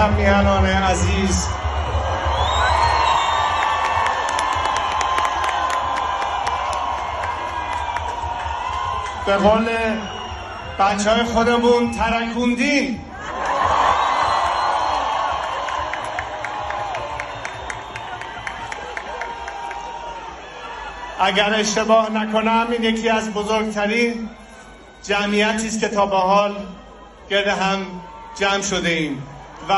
هممیهنان عزیز، به قول بچهای خودمون ترکوندین. اگر اشتباه نکنم این یکی از بزرگترین جمعیتی است که تا به حال گرد هم جمع شده ایم و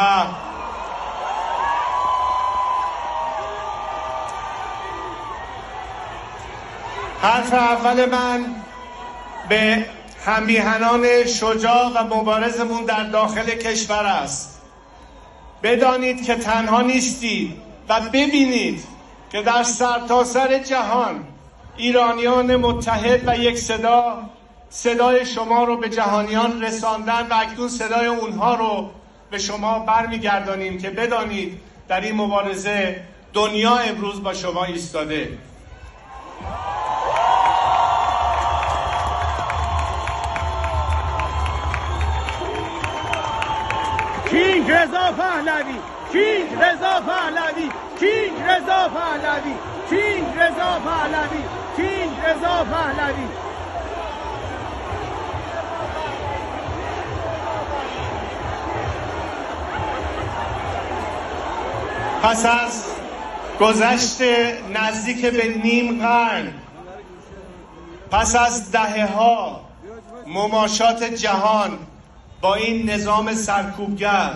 حرف اول من به هممیهنان شجاع و مبارزمون در داخل کشور است. بدانید که تنها نیستید و ببینید که در سرتاسر جهان ایرانیان متحد و یک صدای شما رو به جهانیان رساندن و اکنون صدای اونها رو به شما برمیگردانیم که بدانید در این مبارزه دنیا امروز با شما ایستاده. کینگ رضا پهلوی، کینگ رضا پهلوی، کینگ رضا پهلوی، کینگ رضا پهلوی، کینگ رضا پهلوی. پس از گذشت نزدیک به نیم قرن، پس از دهه‌ها مماشات جهان با این نظام سرکوبگر،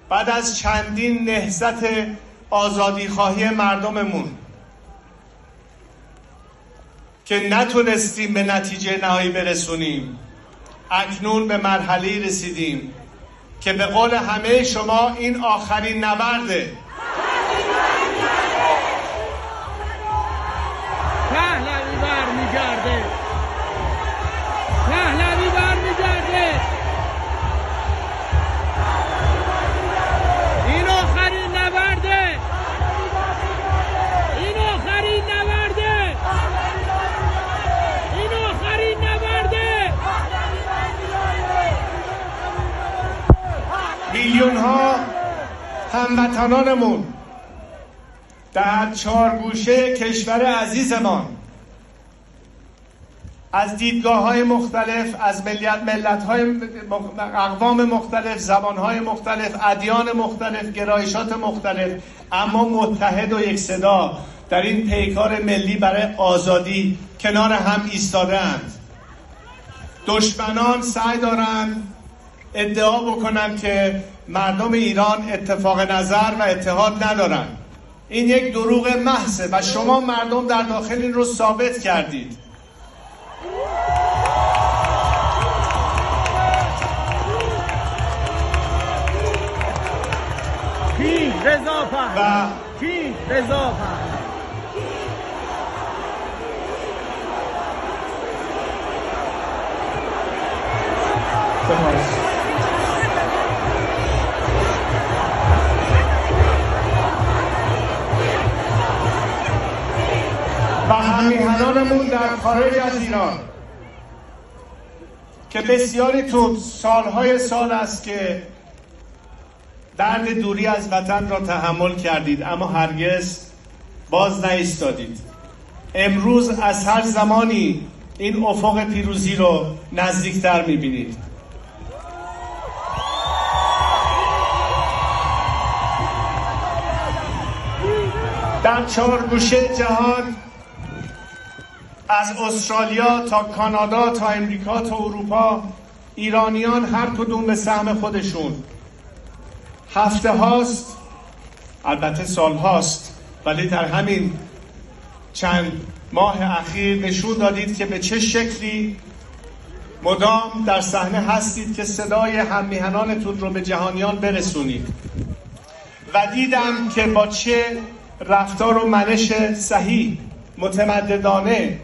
بعد از چندین نهضت آزادیخواهی مردممون که نتونستیم به نتیجه نهایی برسونیم، اکنون به مرحله رسیدیم که به قول همه شما این آخرین نبرده. پهلوی برمیگرده، پهلوی برمیگرده. این آخرین نبرده، این آخرین نبرده، این آخرین نبرده. میلیون ها هموطنانمون در چارگوشه کشور عزیزمان از دیدگاه‌های مختلف، از ملت‌های اقوام مختلف، زبان‌های مختلف، ادیان مختلف، گرایشات مختلف، اما متحد و یک صدا در این پیکار ملی برای آزادی کنار هم ایستاده‌اند. دشمنان سعی دارند ادعا بکنن که مردم ایران اتفاق نظر و اتحاد ندارن. این یک دروغ محضه و شما مردم در داخل این رو ثابت کردید. کینگ رضا پهلوی، کینگ رضا پهلوی. و هممیهنانمون در خارج از ایران که بسیاریتون سالهای سال است که درد دوری از وطن را تحمل کردید اما هرگز باز نایستادید. امروز از هر زمانی این افق پیروزی رو نزدیکتر می‌بینید. در چهارگوشه جهان، از استرالیا تا کانادا تا امریکا تا اروپا، ایرانیان هر کدوم به سهم خودشون هفته هاست، البته سال هاست، ولی در همین چند ماه اخیر نشون دادید که به چه شکلی مدام در صحنه هستید که صدای هممیهنانتون رو به جهانیان برسونید. و دیدم که با چه رفتار و منش صحیح، متمددانه